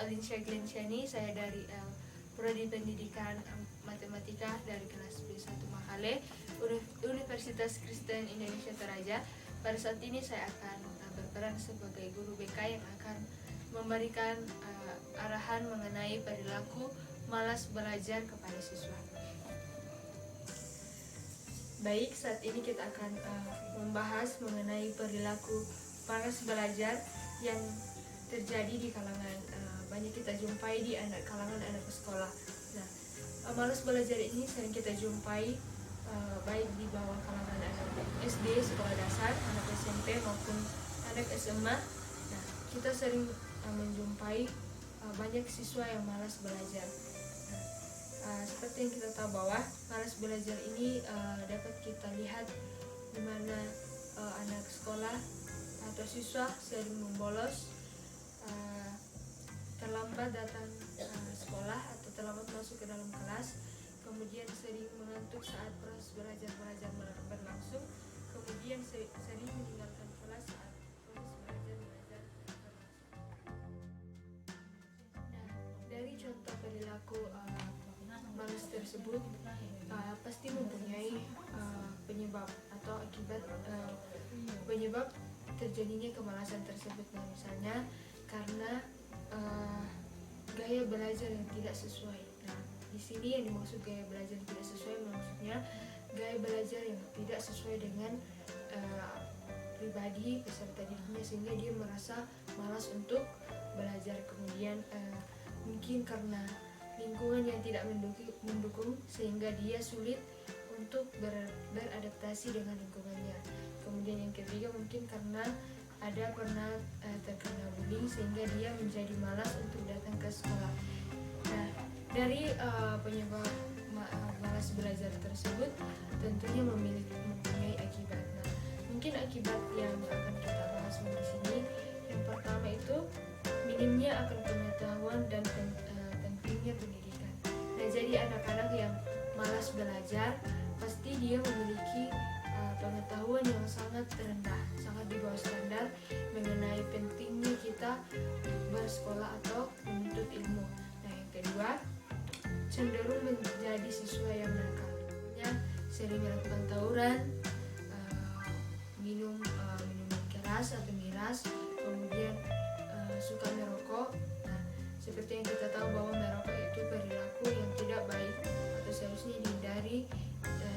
Alinsya Glensyani, saya dari Prodi Pendidikan Matematika dari kelas B1 Makale, Universitas Kristen Indonesia Toraja. Pada saat ini saya akan berperan sebagai guru BK yang akan memberikan arahan mengenai perilaku malas belajar kepada siswa. Baik, saat ini kita akan membahas mengenai perilaku malas belajar yang terjadi di kalangan banyak kita jumpai di kalangan anak sekolah. Nah, malas belajar ini sering kita jumpai baik di bawah kalangan anak SD, sekolah dasar, anak SMP maupun anak SMA. Nah, kita sering menjumpai banyak siswa yang malas belajar. Seperti yang kita tahu bahwa malas belajar ini dapat kita lihat di mana anak sekolah atau siswa sering membolos, terlambat datang sekolah atau terlambat masuk ke dalam kelas, kemudian sering mengantuk saat proses belajar berlangsung, kemudian sering meninggalkan kelas saat proses belajar berlangsung. Nah, dari contoh perilaku malas tersebut pasti mempunyai penyebab atau akibat penyebab terjadinya kemalasan tersebut. Nah, misalnya karena gaya belajar yang tidak sesuai. Nah, di sini yang dimaksud gaya belajar yang tidak sesuai maksudnya gaya belajar yang tidak sesuai dengan pribadi peserta didiknya, sehingga dia merasa malas untuk belajar. Kemudian mungkin karena lingkungan yang tidak mendukung sehingga dia sulit untuk beradaptasi dengan lingkungannya. Kemudian yang ketiga mungkin karena pernah terkena bullying sehingga dia menjadi malas untuk datang ke sekolah. Nah, dari penyebab malas belajar tersebut tentunya mempunyai akibat. Nah, mungkin akibat yang akan kita bahas di sini, yang pertama itu minimnya akan pengetahuan dan pentingnya pendidikan. Nah, jadi anak-anak yang malas belajar pasti dia memiliki pengetahuan yang sangat rendah, sangat di bawah standar mengenai pentingnya kita bersekolah atau menuntut ilmu. Nah, yang kedua, cenderung menjadi siswa yang nakal. Sering melakukan tawuran, minum minuman keras atau miras, kemudian suka merokok. Nah, seperti yang kita tahu bahwa merokok itu perilaku yang tidak baik atau seharusnya dihindari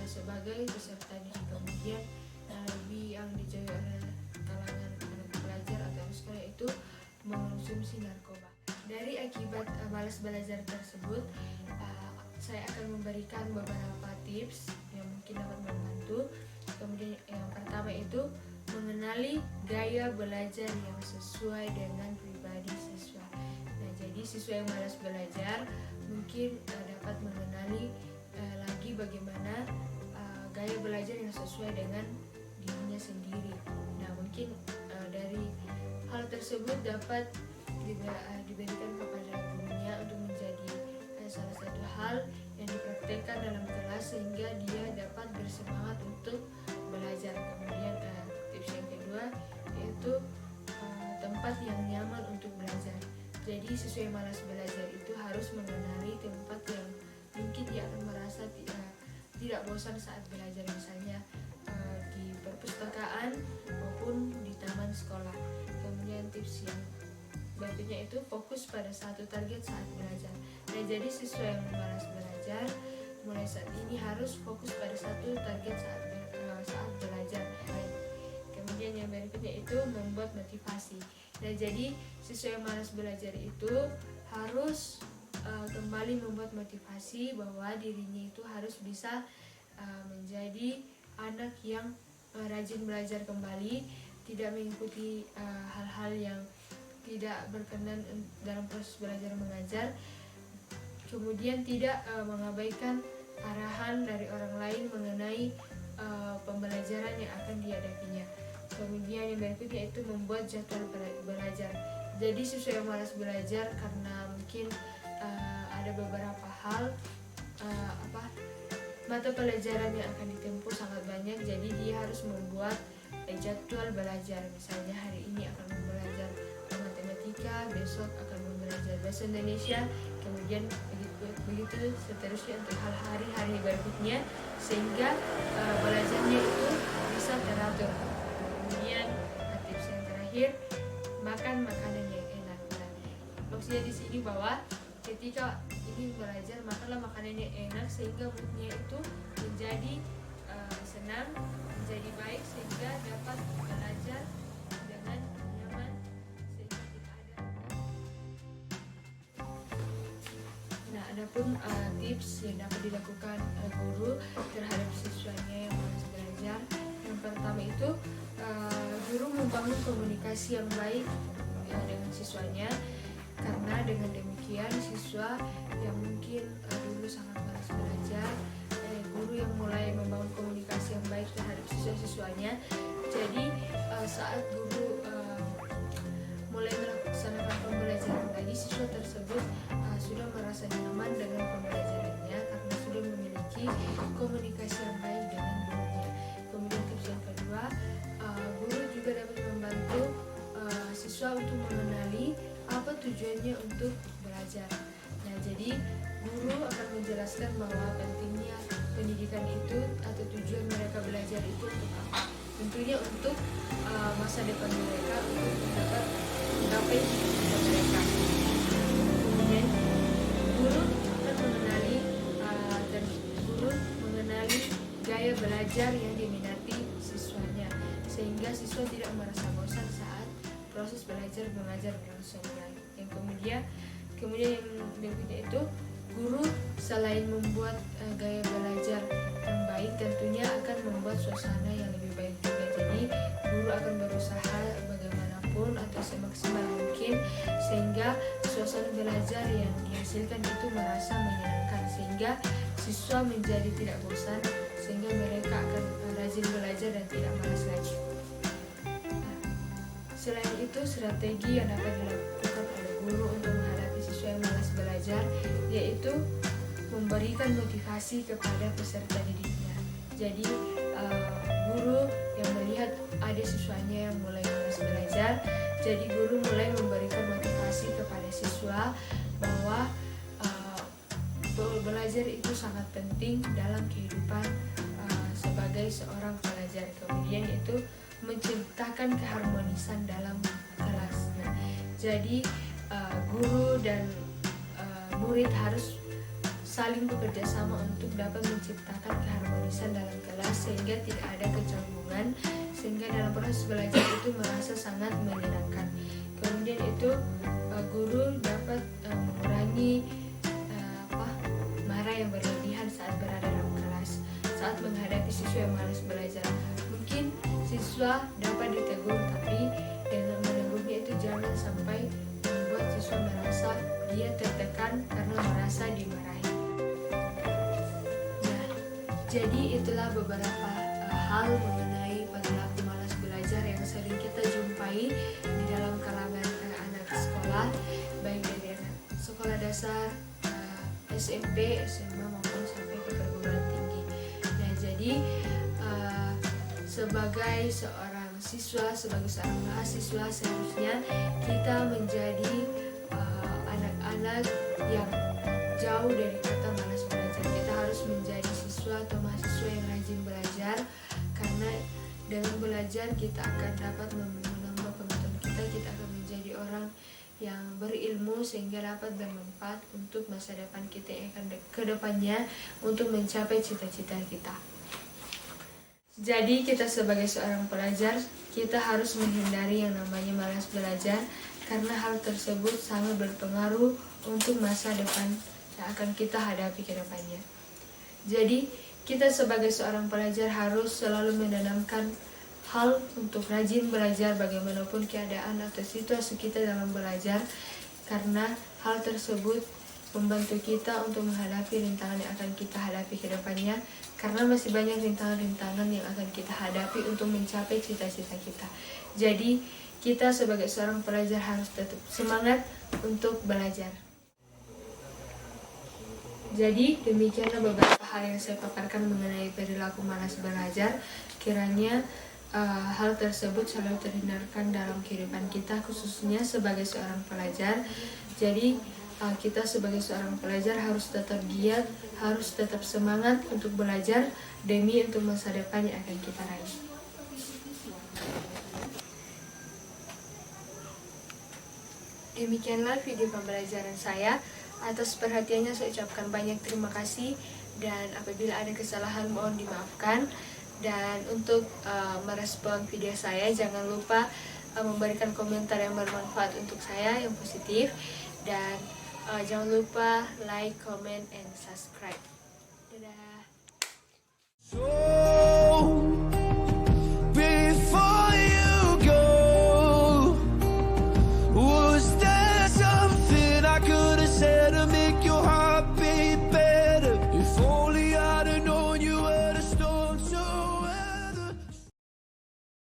sebagai peserta didik. Kemudian lebih yang dijauhi oleh kalangan anak pelajar atau anak sekolah itu mengonsumsi narkoba. Dari akibat malas belajar tersebut, saya akan memberikan beberapa tips yang mungkin dapat membantu. Kemudian yang pertama itu mengenali gaya belajar yang sesuai dengan pribadi siswa. Nah, jadi siswa yang malas belajar mungkin dapat mengenali lagi bagaimana gaya belajar yang sesuai dengan dirinya sendiri. Nah, mungkin dari hal tersebut dapat diberikan kepada gurunya untuk menjadi salah satu hal yang dipraktekkan dalam kelas sehingga dia dapat bersemangat untuk belajar. Kemudian tips yang kedua yaitu tempat yang nyaman untuk belajar. Jadi siswa yang malas belajar itu harus mengenali tempat yang mungkin dia akan merasa tidak bosan saat belajar, misalnya di perpustakaan maupun di taman sekolah. Kemudian tips yang berikutnya itu fokus pada satu target saat belajar. Nah, jadi siswa yang malas belajar mulai saat ini harus fokus pada satu target saat belajar. Kemudian yang berikutnya itu membuat motivasi. Nah, jadi siswa yang malas belajar itu harus kembali membuat motivasi bahwa dirinya itu harus bisa menjadi anak yang rajin belajar kembali, tidak mengikuti hal-hal yang tidak berkenan dalam proses belajar mengajar, kemudian tidak mengabaikan arahan dari orang lain mengenai pembelajaran yang akan dihadapinya. Kemudian yang berikutnya itu membuat jadwal belajar. Jadi siswa yang malas belajar karena mungkin ada beberapa hal mata pelajaran yang akan ditempuh sangat banyak, jadi dia harus membuat jadwal belajar. Misalnya hari ini akan belajar matematika, besok akan belajar bahasa Indonesia, kemudian begitu seterusnya untuk hari-hari berikutnya, sehingga belajarnya itu bisa teratur. Kemudian tips yang terakhir, makan makanan yang enak. Nah, maksudnya di sini bahwa ketika ingin belajar, makanlah makanan yang enak sehingga moodnya itu menjadi senang, menjadi baik, sehingga dapat belajar dengan nyaman, sehingga tidak ada. Nah, adapun tips yang dapat dilakukan guru terhadap siswanya yang malas belajar, yang pertama itu guru membangun komunikasi yang baik dengan siswanya, karena dengan demikian siswa yang mungkin dulu sangat malas belajar, guru yang mulai membangun komunikasi yang baik terhadap siswa-siswanya. Jadi saat guru mulai melaksanakan pembelajaran lagi, siswa tersebut sudah merasa nyaman dengan pembelajarannya karena sudah memiliki komunikasi yang baik dengan gurunya. Kemudian tips yang kedua, guru juga dapat membantu siswa untuk mengenali apa tujuannya untuk belajar. Nah, jadi guru akan menjelaskan bahwa pentingnya pendidikan itu atau tujuan mereka belajar itu untuk apa. Tentunya untuk masa depan mereka, untuk dapat mencapai cita-cita mereka. Kemudian guru akan mengenali dan guru mengenali gaya belajar yang diminati siswanya, sehingga siswa tidak merasa bosan saat proses belajar mengajar berlangsung. Yang kemudian yang berikutnya itu, guru selain membuat gaya belajar yang baik, tentunya akan membuat suasana yang lebih baik juga. Jadi guru akan berusaha bagaimanapun atau semaksimal mungkin sehingga suasana belajar yang dihasilkan itu merasa menyenangkan, sehingga siswa menjadi tidak bosan, sehingga mereka akan rajin belajar dan tidak malas lagi. Selain itu, strategi yang dapat dilakukan oleh guru untuk menghadapi siswa yang malas belajar yaitu memberikan motivasi kepada peserta didiknya. Jadi guru yang melihat ada siswanya yang mulai malas belajar, jadi guru mulai memberikan motivasi kepada siswa bahwa belajar itu sangat penting dalam kehidupan sebagai seorang pelajar. Kemudian itu menciptakan keharmonisan dalam kelas. Nah, jadi guru dan murid harus saling bekerja sama untuk dapat menciptakan keharmonisan dalam kelas sehingga tidak ada kecanggungan, sehingga dalam proses belajar itu merasa sangat menyenangkan. Kemudian itu guru dapat mengurangi marah yang berlebihan saat berada dalam kelas, saat menghadapi siswa yang malas belajar. Mungkin siswa dapat ditegur, tapi dengan menegurnya itu jangan sampai membuat siswa merasa dia tertekan karena merasa dimarahi. Nah, jadi itulah beberapa hal mengenai perilaku malas belajar yang sering kita jumpai di dalam kalangan anak sekolah, baik dari anak sekolah dasar, SMP, SMA maupun sampai ke perguruan tinggi. Nah, jadi sebagai seorang siswa, sebagai seorang mahasiswa, seharusnya kita menjadi anak-anak yang jauh dari kata malas belajar. Kita harus menjadi siswa atau mahasiswa yang rajin belajar, karena dengan belajar kita akan dapat menambah pengetahuan kita akan menjadi orang yang berilmu sehingga dapat bermanfaat untuk masa depan kita yang akan ke depannya untuk mencapai cita-cita kita. Jadi kita sebagai seorang pelajar, kita harus menghindari yang namanya malas belajar, karena hal tersebut sangat berpengaruh untuk masa depan yang akan kita hadapi ke depannya. Jadi kita sebagai seorang pelajar harus selalu menanamkan hal untuk rajin belajar bagaimanapun keadaan atau situasi kita dalam belajar, karena hal tersebut membantu kita untuk menghadapi rintangan yang akan kita hadapi ke depannya, karena masih banyak rintangan-rintangan yang akan kita hadapi untuk mencapai cita-cita kita. Jadi kita sebagai seorang pelajar harus tetap semangat untuk belajar. Jadi demikianlah beberapa hal yang saya paparkan mengenai perilaku malas belajar. Kiranya hal tersebut selalu terhindarkan dalam kehidupan kita, khususnya sebagai seorang pelajar. Jadi kita sebagai seorang pelajar harus tetap giat, harus tetap semangat untuk belajar demi untuk masa depan yang akan kita raih. Demikianlah video pembelajaran saya. Atas perhatiannya saya ucapkan banyak terima kasih, dan apabila ada kesalahan mohon dimaafkan. Dan untuk merespon video saya, jangan lupa memberikan komentar yang bermanfaat untuk saya, yang positif. Dan jangan lupa like, comment, and subscribe. Dadah.